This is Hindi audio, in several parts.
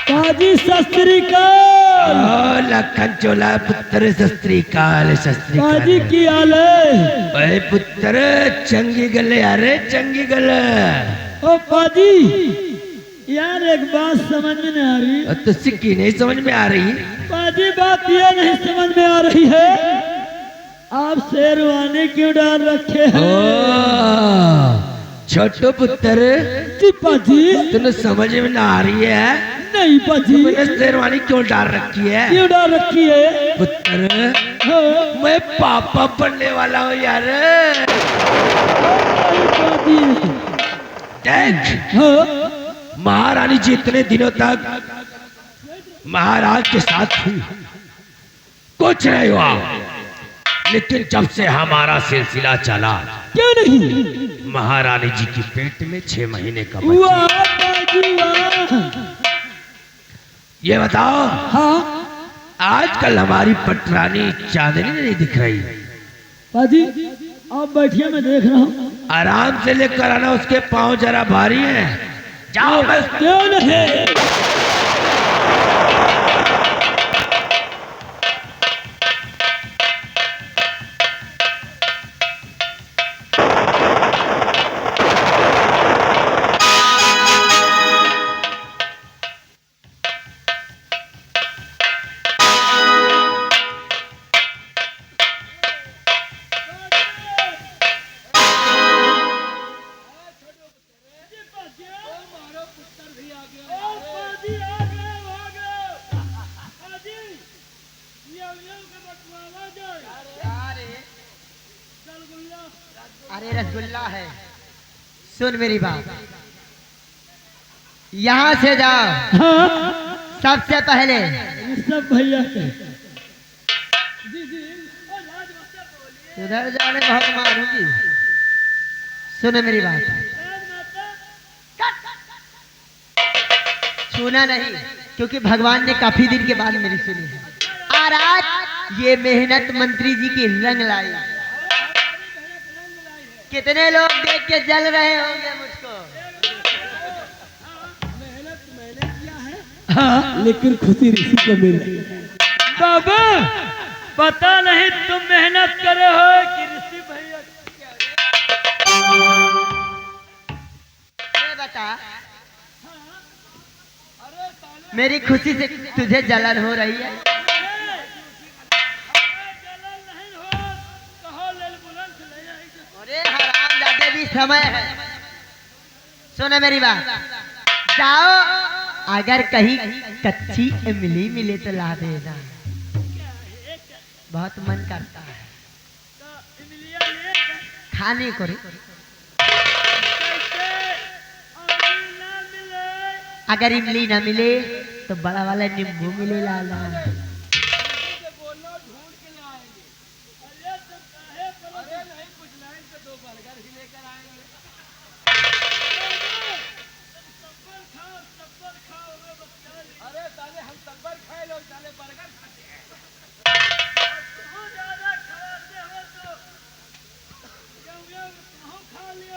पाजी सत श्री अकाल। लखन चोला पुत्र सत श्री अकाल। पाजी की हाल है? अरे पुत्र चंगी गले, अरे चंगी गले। ओ पाजी यार एक बात समझ में नहीं आ रही। तो सिक्की नहीं समझ में आ रही? पाजी बात ये नहीं समझ में आ रही है, आप शेरवानी क्यों डाल रखे हैं? छोटो पुत्र जी पाजी। तुम्हें समझ में ना आ रही है? नहीं पाजी। तुमने शेरवानी क्यों डाल रखी है? क्यों डाल रखी है? पुत्र हाँ। मैं पापा बनने वाला हूँ यार। देख महारानी जी इतने दिनों तक महाराज के साथ थी, कुछ नहीं हुआ, लेकिन जब से हमारा सिलसिला चला, क्यों नहीं? महारानी जी की पेट में 6 महीने का वाह बच्चा। पाजी वाह। ये बताओ, हाँ आजकल हमारी पटरानी चांदनी नहीं दिख रही? पाजी आप बैठिए, मैं देख रहा हूँ। आराम से लेकर आना, उसके पांव जरा भारी हैं। जाओ बस। क्यों नहीं? अरे रसगुल्ला है, सुन मेरी बात, यहाँ से जाओ। हाँ सबसे पहले सब भैया के। उधर जाने बहुत मारूंगी। सुनो मेरी बात, सुना नहीं, क्योंकि भगवान ने काफी दिन के बाद मेरी सुनी है। और आज ये मेहनत मंत्री जी की रंग लाई। कितने लोग देख के जल रहे होंगे मुझको। हाँ लेकिन खुशी ऋषि को मिली। बाबा पता नहीं तुम मेहनत करे हो कि ऋषि भैया। ये बता, मेरी खुशी से तुझे जलन हो रही है? अरे हरामजादे भी समय है। सुनो मेरी बात, जाओ, अगर कहीं कच्ची इमली मिले तो ला देना, बहुत मन करता है खाने को रे। अगर इमली ना मिले तो बड़ा वाला नींबू मिले लाला।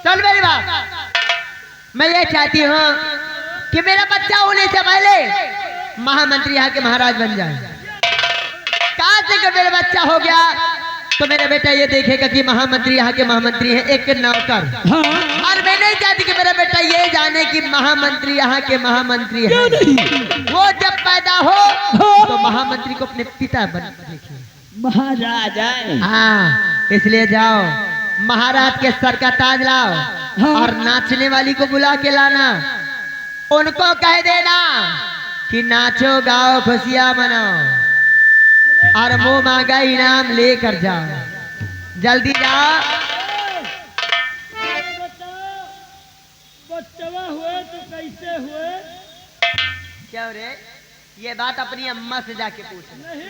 चल मेरी बात, मैं ये चाहती हूँ कि मेरा बच्चा होने से पहले महामंत्री यहाँ के महाराज बन जाए। कहाँ से कि मेरा बच्चा हो गया तो मेरा बेटा ये देखेगा कि महामंत्री यहाँ के महामंत्री है, एक नौकर। और मैं नहीं चाहती कि मेरा बेटा ये जाने कि महामंत्री यहाँ के महामंत्री है। वो जब पैदा हो तो महामंत्री को अपने पिता बन देखे, महाराज आए। हाँ, इसलिए जाओ, महाराज के सर का ताज लाओ। हाँ। और नाचने वाली को बुला के लाना, उनको कह देना कि नाचो गाओ खुशियां मनाओ और मुंह मांगा इनाम लेकर जाओ। जल्दी जाओ। बच्चवा हुए तो कैसे हुए? क्या रे, ये बात अपनी अम्मा से जाके पूछना। नहीं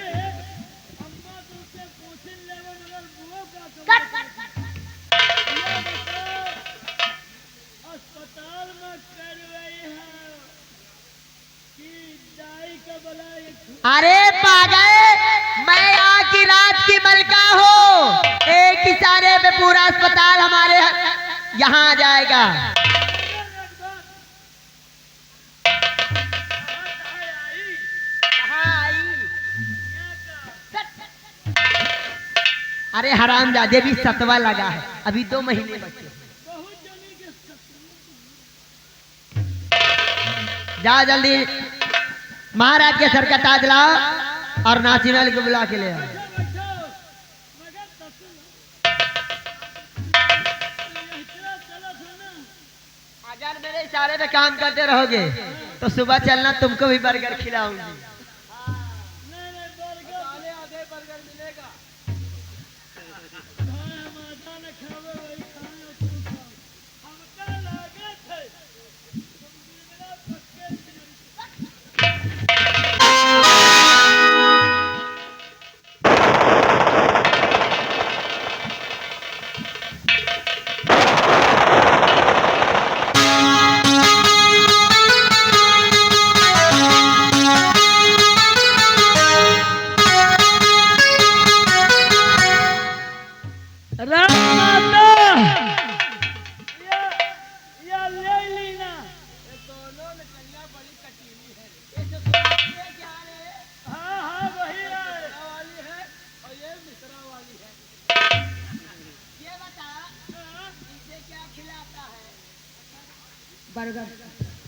अम्मा तुमसे पूछ ले, मगर बुआ का अस्पताल में करवाई है कि दाई का बला। अरे पागल, मैं यहाँ की रात की मलका हूँ। एक इशारे पे पूरा अस्पताल हमारे यहाँ आ जाएगा। अरे हरामजादे भी सतवा लगा है, अभी 2 महीने बचे। जा जल्दी महाराज के सर का ताज लाओ और नाचिनल को बुला के ले आओ। अगर मेरे इशारे पे काम करते रहोगे तो सुबह चलना, तुमको भी बर्गर खिलाऊंगी।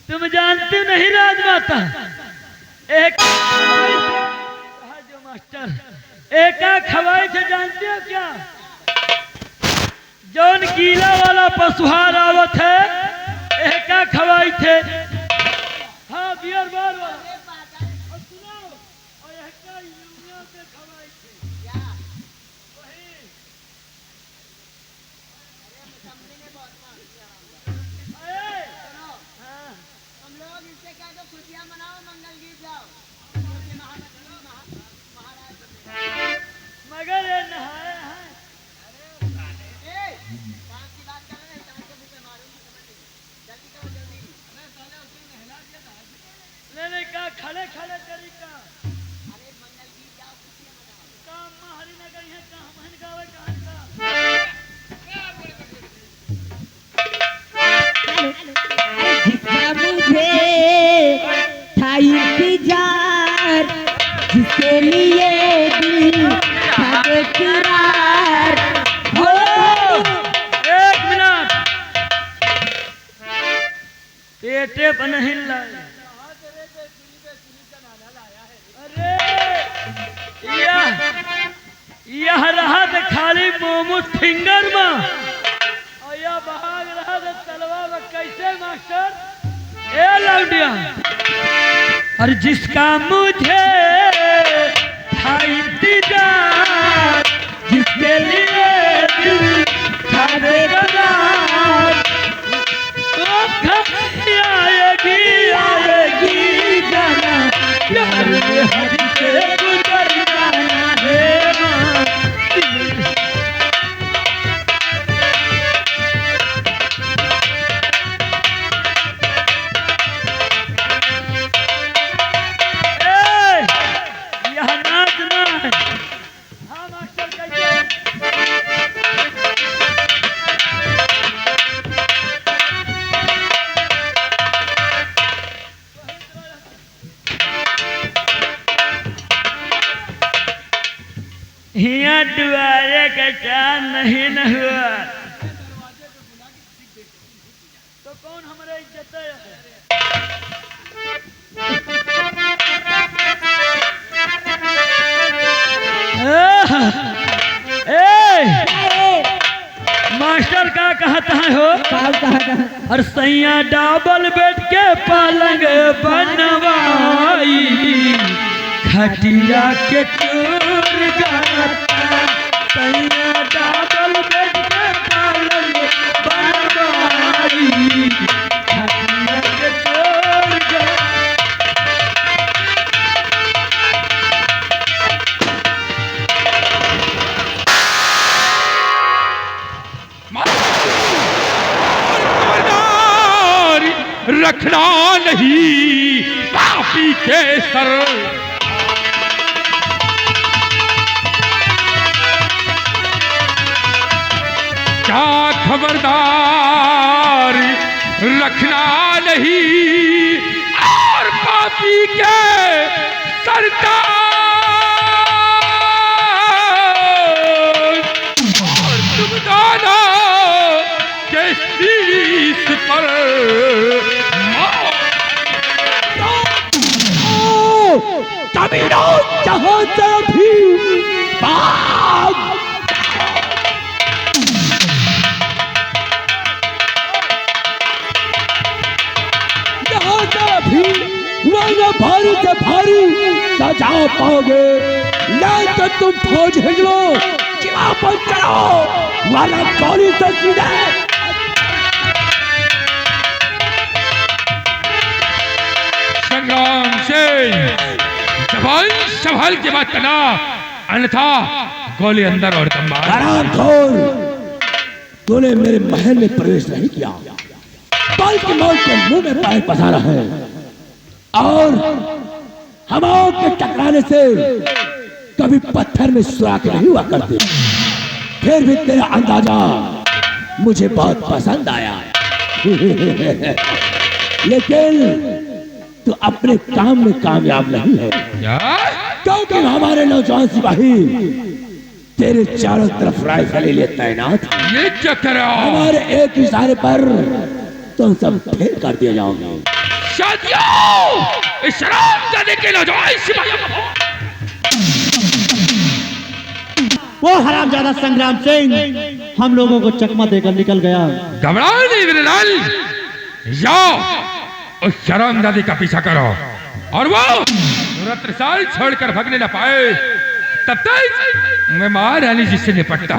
तुम जानते नहीं राजमाता, एक जो मास्टर एक खवाई थे, जानते हो क्या? जौन गीला वाला पशुहार आवत है एक खवाई थे। हाँ बियर बार वाला और सुनो, और एक यूनियन से खवाई थे वही। मगर ये नहाए हैं नहीं का खड़े खड़े तरीका। अरे मंगल गीत जाओ, काम हरी न गई है, कहाँ मन गावे कहाँ का। मुझे था इंतजार, जिसके लिए दिल था बेकरार हो। 1 मिनट, पेटे पर नहीं लाए। अरे यह रहा तो खाली मोमो फिंगर में, और यह भाग रहा तो तलवा में। कैसे मास्टर? ए लौंडिया, और जिसका मुझे था इंतजार, जिसके लिए दिल था बेकरार, वो कभी आएगी आएगी जाना, प्यार में हद से गुजर जाना है माँ। यह नाचना है। हाँ मास्टर कैसे? हिया दुआरे का चांद नहीं न हुआ तो कौन हमारा इज्जत है? मास्टर का कहता है हो, और सैया डबल बेड के पलंग बनवाई, खटिया के टूर जाता। सैया डबल बेड के पलंग बनवाई, खटिया के टूर जाता। रखना नहीं पापी के सर, क्या खबरदार रखना नहीं और पापी के सरदार। कमीनों, जहां से भी भाग जहां से भी वरना भारी से भारी सजा पाओगे। नहीं तो तुम फौज भेज लो, चिवा पर चढ़ो, वरना गोली से सीधे। संग्राम सिंह, जवान संभाल के बात करना, अन्यथा गोली अंदर और दम बाहर। हरामखोर, तूने मेरे महल में प्रवेश नहीं किया, बल्कि मौत के मुंह में पैर पसारा है। और हवाओं के टकराने से कभी पत्थर में सुराख नहीं हुआ करते। फिर भी तेरा अंदाजा मुझे बहुत पसंद आया। लेकिन तू अपने काम में कामयाब नहीं है, क्योंकि हमारे नौजवान सिपाही तेरे चारों तरफ राइफल लिए तैनात हैं। ये क्या कर रहा हो? हमारे एक इशारे पर तुम सब फेल कर दिए जाओगे। शादियों, इस शराबजादे के नौजवान सिपाहियों को वो हरामजादा संग्राम सिंह हम लोगों को चकमा देकर निकल गया। घबराओ नहीं मेरे लाल, जाओ उस शराबजादे का पीछा करो और वो रत्रसाल छोड़कर भागने न पाए, तब तक मैं महारानी जी से निपटता।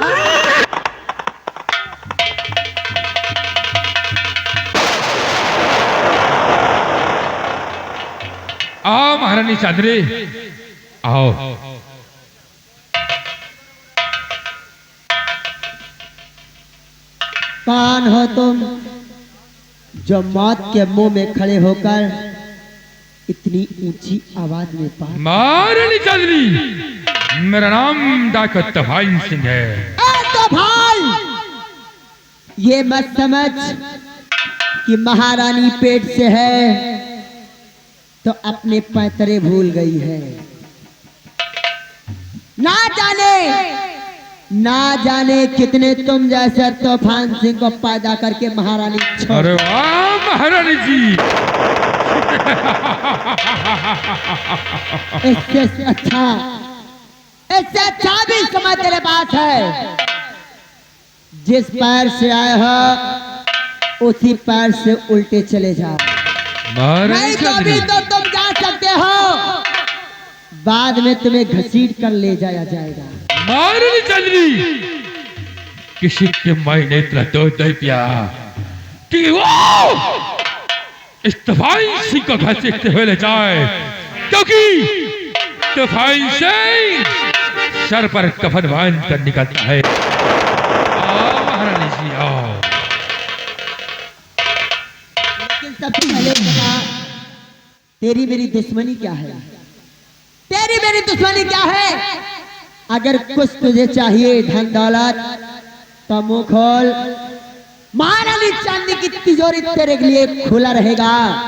आओ महारानी चांदनी, आओ। कौन हो तुम जो मौत के मुंह में खड़े होकर इतनी ऊंची आवाज में बात? महारानी चांदनी, मेरा नाम डॉक्टर तफाइन सिंह है। तो भाई ये मत समझ कि महारानी पेट से है तो अपने पैतरे भूल गई है। ना जाने कितने तुम जैसे तूफान सिंह को पैदा करके महारानी छोड़। अरे वाह महारानी जी, इससे अच्छा भी समय तेरे पास है। जिस पैर से आए हो उसी पैर से उल्टे चले जाओ, महारानी नहीं तो चांदनी, भी तो तुम जा सकते हो, बाद में तुम्हें घसीट कर ले जाया जाएगा। महारानी चांदनी, किसी के मायने इतना दूध नहीं पिया कि वो इस तफाइन सिंह को घसीटते हुए ले जाए, क्योंकि तफाइन सिंह सर पर कफन बांध कर निकलता है। आओ महारानी जी, आओ। लेकिन सबसे पहले बता, तेरी मेरी दुश्मनी क्या है? तेरी मेरी दुश्मनी क्या है? अगर कुछ तुझे चाहिए धन दौलत तो मुंह खोल, महारानी चांदी की तिजोरी तेरे लिए खुला रहेगा।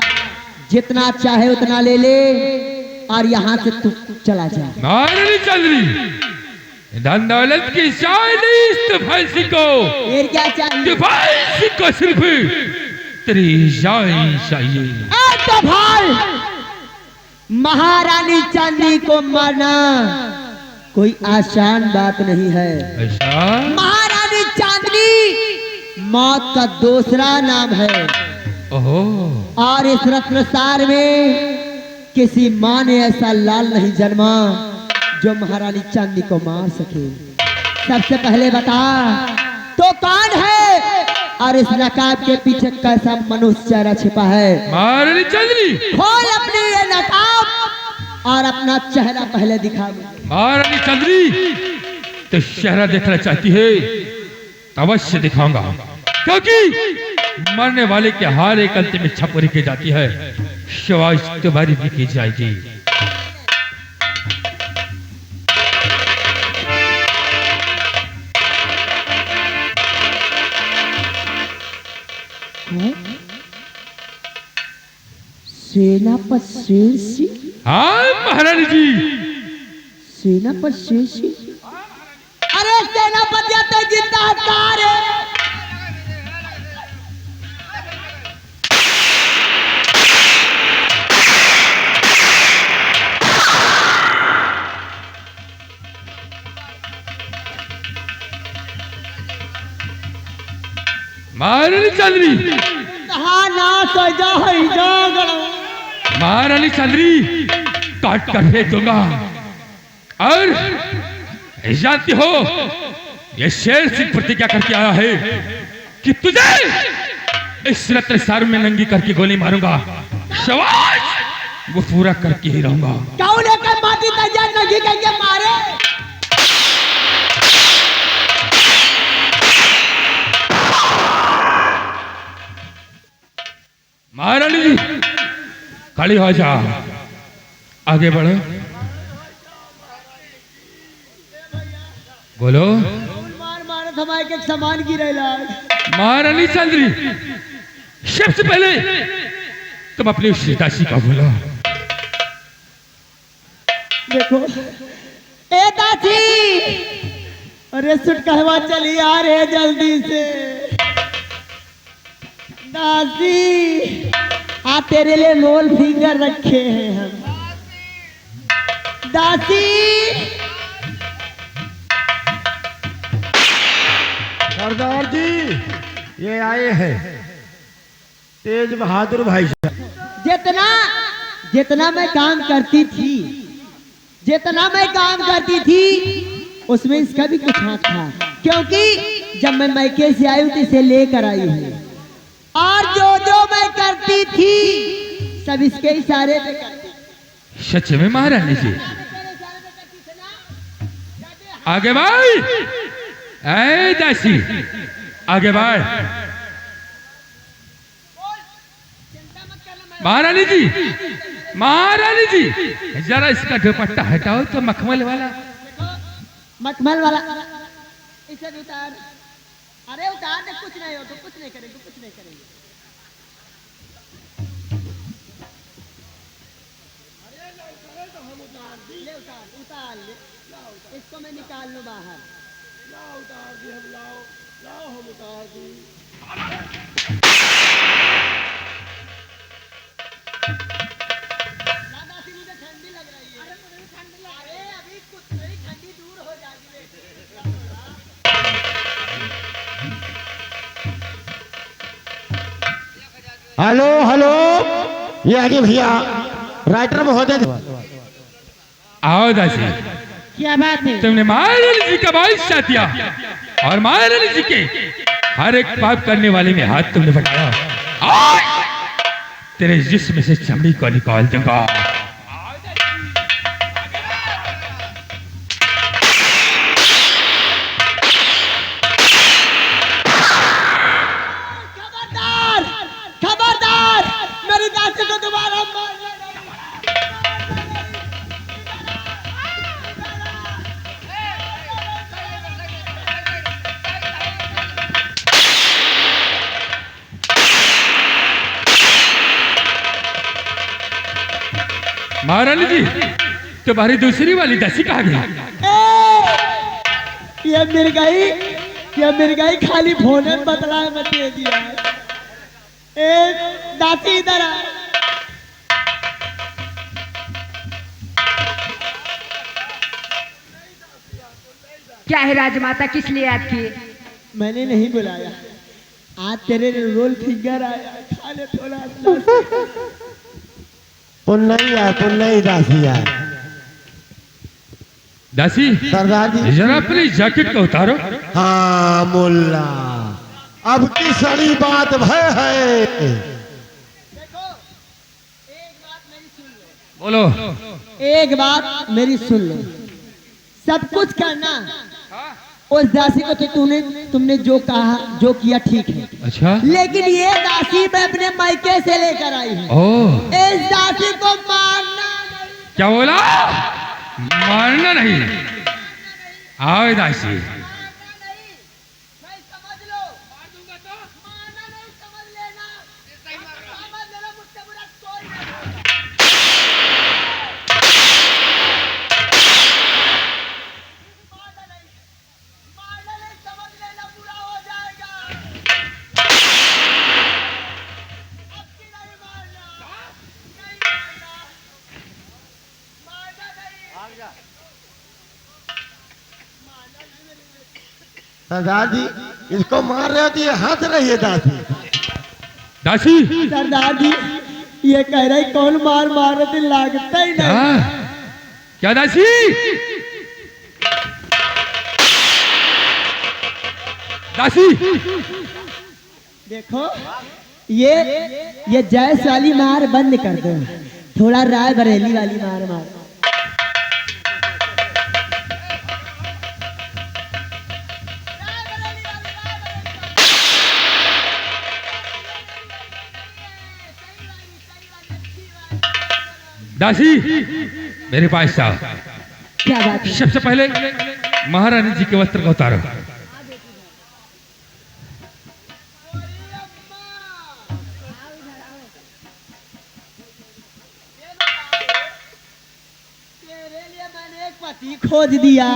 जितना चाहे उतना ले ले और यहाँ से तू चला जा। महारानी चांदनी, धन दौलत की शायद इस तफाइन सिंह को, फिर क्या चाहिए? तफाइन सिंह को सिर्फ तेरी जान चाहिए। तो भाई महारानी चांदी को मारना कोई आसान बात नहीं है। ऐसा? महारानी चांदनी मौत का दूसरा नाम है। ओहो, और इस रत्नसार में किसी माँ ने ऐसा लाल नहीं जन्मा जो महारानी चांदी को मार सके। सबसे पहले बता तो कौन है और इस नकाब के पीछे कैसा मनुष्य चेहरा छिपा है? महारानी चांदनी, खोल अपनी ये नकाब और अपना चेहरा पहले दिखा। महारानी चांदनी, तो चेहरा देखना चाहती है? अवश्य दिखाऊंगा, क्योंकि मरने वाले के हर एक अंतिम इच्छा पूरी की जाती है, शिवाय तुम्हारी भी की जाएगी। सेनापति शेर सिंह? हाँ महारानी जी। सेनापति शेर सिंह? अरे सेनापति तो जिंदा है। महारानी चंद्री, कहाँ ना सजा है जागरण। महारानी चंद्री काट कर फेंक दूंगा। और जानती हो ये शेर सिंह प्रतिज्ञा करके आया है कि तुझे इस रत्न सार में नंगी करके गोली मारूंगा। शाबाश, वो पूरा करके ही रहूंगा। कौन है कि माटी तैयार नहीं करके मारे। महारानी जी खड़ी हो जा, आगे बढ़ो, बोलो। मार मारे थमाए के सामान गिरेला। महारानी चंद्री, सबसे पहले तुम अपनी उस दासी का बोलो। देखो ए दासी, अरे सुट कहवा चली आ रहे जल्दी से। दासी आ तेरे लिए मोल फिंगर रखे हैं हम। दासी सरदार जी ये आए हैं तेज बहादुर भाई साहब। जितना जितना मैं काम करती थी, जितना मैं काम करती थी उसमें इसका भी कुछ हाथ था, क्योंकि जब मैं मैके से आई थी इसे लेकर आई हूँ। और जो जो मैं करती थी सब इसके इशारे पे करती। सच में महारानी जी? आगे बढ़, ऐ दासी आगे बढ़। महारानी जी, महारानी जी जरा इसका दुपट्टा हटाओ तो मखमल वाला। मखमल वाला इसे भी उतार। अरे उतार दे, कुछ नहीं हो तो कुछ नहीं करेंगे, कुछ नहीं करेंगे। ले उतार, उतार ले, इसको मैं निकाल लूं बाहर। लाओ उतार दी हम, लाओ लाओ हम उतार दी। दादाजी मुझे ठंडी लग रही है। अरे मुझे भी ठंडी लग रही है। अभी कुछ नहीं, ठंडी दूर हो जाएगी। हेलो हेलो, ये आगे भैया राइटर महोदय। आओ दासी, क्या बात है? तुमने महारानी जी का बादशाह दिया और महारानी जी के हर एक पाप करने वाले में हाथ तुमने बढ़ाया। आज तेरे जिस्म से चमड़ी को निकाल दूंगा। खबरदार, खबरदार, मेरी दासी को दोबारा मारना नहीं। महारानी जी, तुम्हारी दूसरी वाली दासी कहाँ गई? ये मिर्गाई खाली फोने में बदला है, मैं दे दिया है। ए दासी इधर आ। क्या है राजमाता, किस लिए याद किए? मैंने नहीं बुलाया, आज तेरे रोल फिंगर आया, खा ले थोड़ा। पुन्नई दासी यार। दासी सरदार जी जरा अपनी जैकेट को उतारो। हाँ मुल्ला, अब की सड़ी बात भय है। देखो एक बात मेरी सुन लो, बोलो। एक बात मेरी सुन लो। सब कुछ करना उस दासी को, तो तुमने जो कहा जो किया ठीक है। अच्छा, लेकिन ये दासी मैं अपने मायके से लेकर आई हूँ। ओह, इस दासी को मारना नहीं। क्या बोला? मारना नहीं? आओ दासी। मारना नहीं, नहीं समझ लो। मार दूंगा तो मारना नहीं, समझ लेना। समझ लेना, मुझसे बुरा कोई नहीं होगा। मारना नहीं, समझ लेना, बुरा हो जाएगा। अब की नहीं मारना, नहीं मारना, मारना नहीं। सरदार जी इसको मार रहे हो तो ये हंस रही है दासी। दासी सरदार जी ये कह रहे कौन मार मार रहे थे, लागता ही नहीं। क्या दासी? दासी देखो ये जैस वाली मार बंद कर दो, थोड़ा राय बरेली वाली मार मार। दासी मेरे पास साहब, क्या बात है? सबसे पहले महारानी जी के वस्त्र को उतारो। तेरे लिए मैंने एक पति खोज दिया,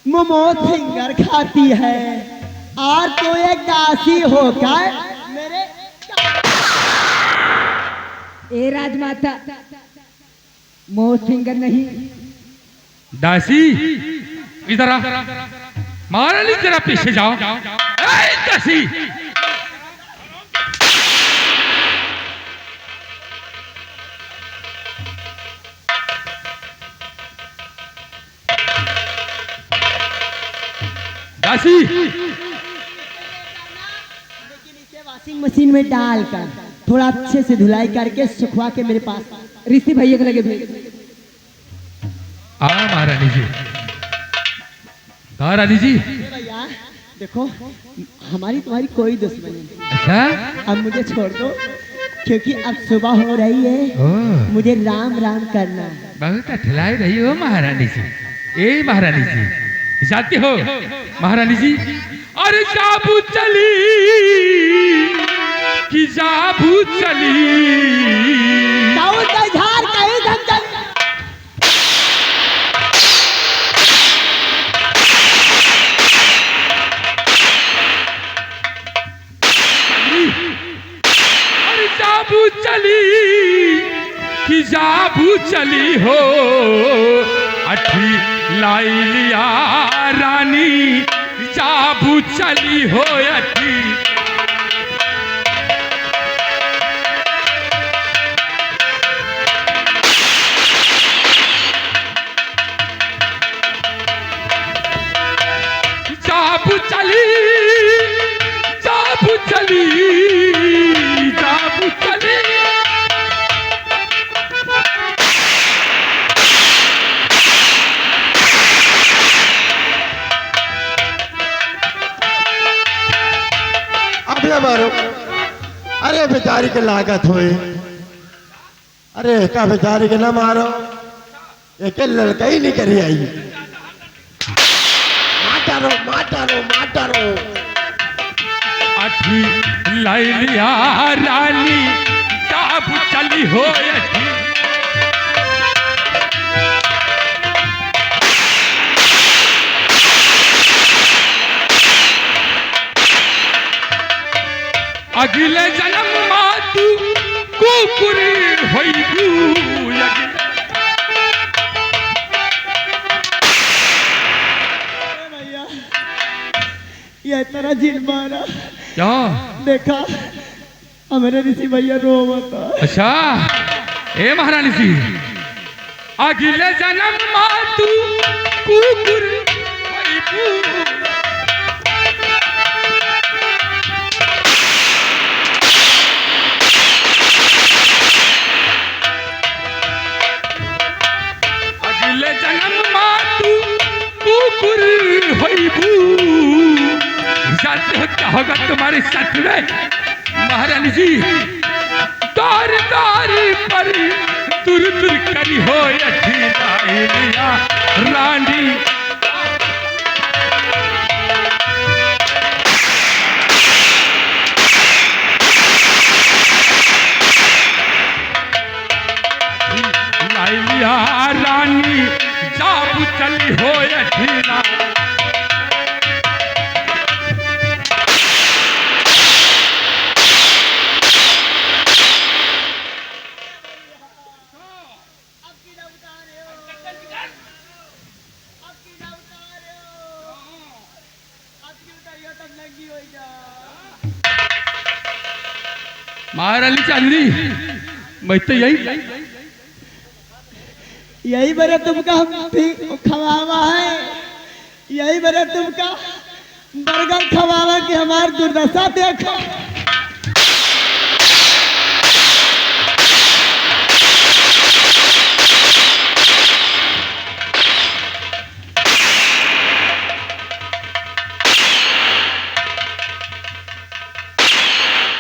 मोमोज फिंगर खाती है, और तू एक दासी होकर मेरे। ए राजमाता, मोह फिंगर नहीं। दासी इधर आ, महारानी जरा पीछे जाओ। ए, दासी दासी लेकिन इसे वॉशिंग मशीन में डालकर थोड़ा अच्छे से धुलाई करके सुखवा के मेरे पास ऋषि भैया को लगे भेज। महारानी जी, महारानी जी। भैया देखो हमारी तुम्हारी कोई दुश्मनी नहीं, अच्छा अब मुझे छोड़ दो क्योंकि अब सुबह हो रही है, ओ, मुझे राम राम करना है। बहुत अठलाई रही हो महारानी जी। ए महारानी जी, जानते हो महारानी जी, अरे जाबू चली कि जाबू चली, दाऊद का झाड़ कहीं धम चल। अरे जाबू चली कि जाबू चली हो, अठी लाई लिया रानी, जाबू चली हो अठी। जाबू चली, जाबू चली, जाबू चली। अब ये मारो। अरे बेचारी के लागत होए, अरे का बेचारी के ना मारो, एक लड़का ही नहीं करी आई। माटारो माटारो माटारो। अठी लाई लिया रानी, जाबू चली हो अठी। अगले जन्म मातू कुकुरी होइबू। भैया ये तेरा जिन मारा क्या? देखा हमारे ऋषि भैया रो मत। अच्छा ए महारानी जी, अगले जन्म मातू कुकुर होइबू। अगले जन्म मातू कुकुर होइबू। जानते हो क्या होगा तुम्हारे साथ में महारानी जी? तार तार पर तुर तुर करी हो अठी लाई लिया रानी। लाई लिया रानी, जाबू चली हो अठी लाई। महारानी चांदनी, मैं तो यही बरे तुमका खवावा है, यही बरे तुमका बर्गर खवावा कि हमार दुर्दशा देखो।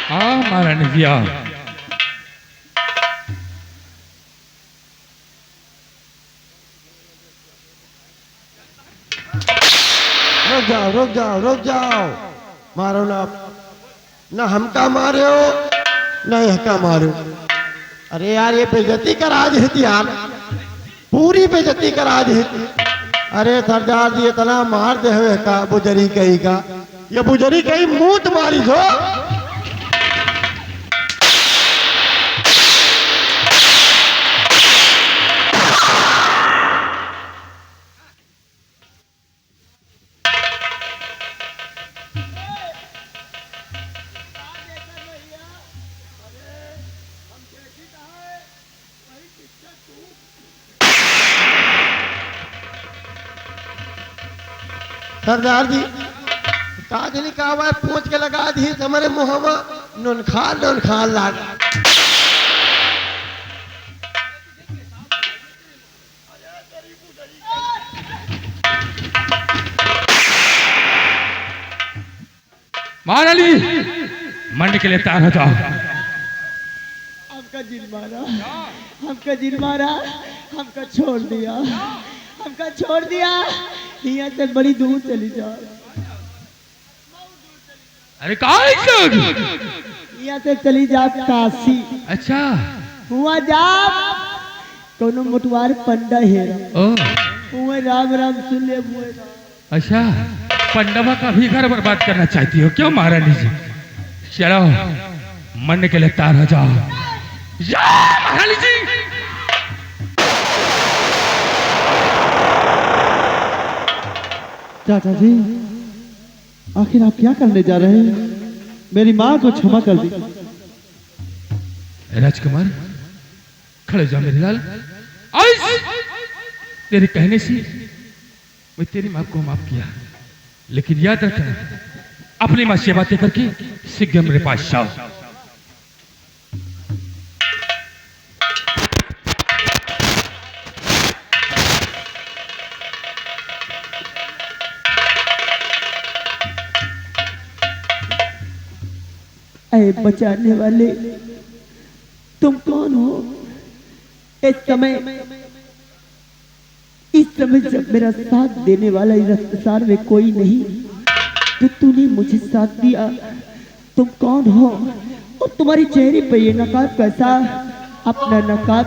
हाँ महारानी भैया, रुक जाओ, मारो ना हमका मारे हो ना यहका मारो। अरे यार ये बेइज्जती करा देती यार, पूरी बेइज्जती करा देती। अरे सरदार जी इतना मार दे हुए का बुजरी कहीं का, ये बुजरी कहीं मुंह तुम्हारी हो। सरदार जी काज नहीं कहा पूछ के लगा दी हमारे मुहमा नून खा लाग। महारानी मंड के लिए तैयार हो जाओ। हमका जिन मारा, हमका जिन मारा, हमका छोड़ दिया, हमका छोड़ दिया, यहाँ से बड़ी दूर चली जाओ। अरे कहाँ यहाँ से चली जा काशी। अच्छा हुआ जा कोनो मोटवार पंडा है, ओ हुआ राम राम सुन ले हुए। अच्छा, पंडवा का भी घर बर्बाद करना चाहती हो क्यों महारानी जी? चलो मन के लिए तैयार हो जाओ। या महारानी जी, चाचा जी आखिर आप क्या करने जा रहे हैं? मेरी माँ को क्षमा कर दी। राजकुमार खड़े जाओ मेरे लाल। तेरे कहने से मैं तेरी माँ को माफ किया, लेकिन याद रखना अपनी माँ से बातें करके शीघ्र मेरे पास आओ। ऐ बचाने वाले तुम कौन हो? इस समय जब मेरा साथ देने वाला इस संसार में कोई नहीं, तो तूने मुझे साथ दिया। तुम कौन हो और तुम्हारी चेहरे पे ये नकाब कैसा? अपना नकाब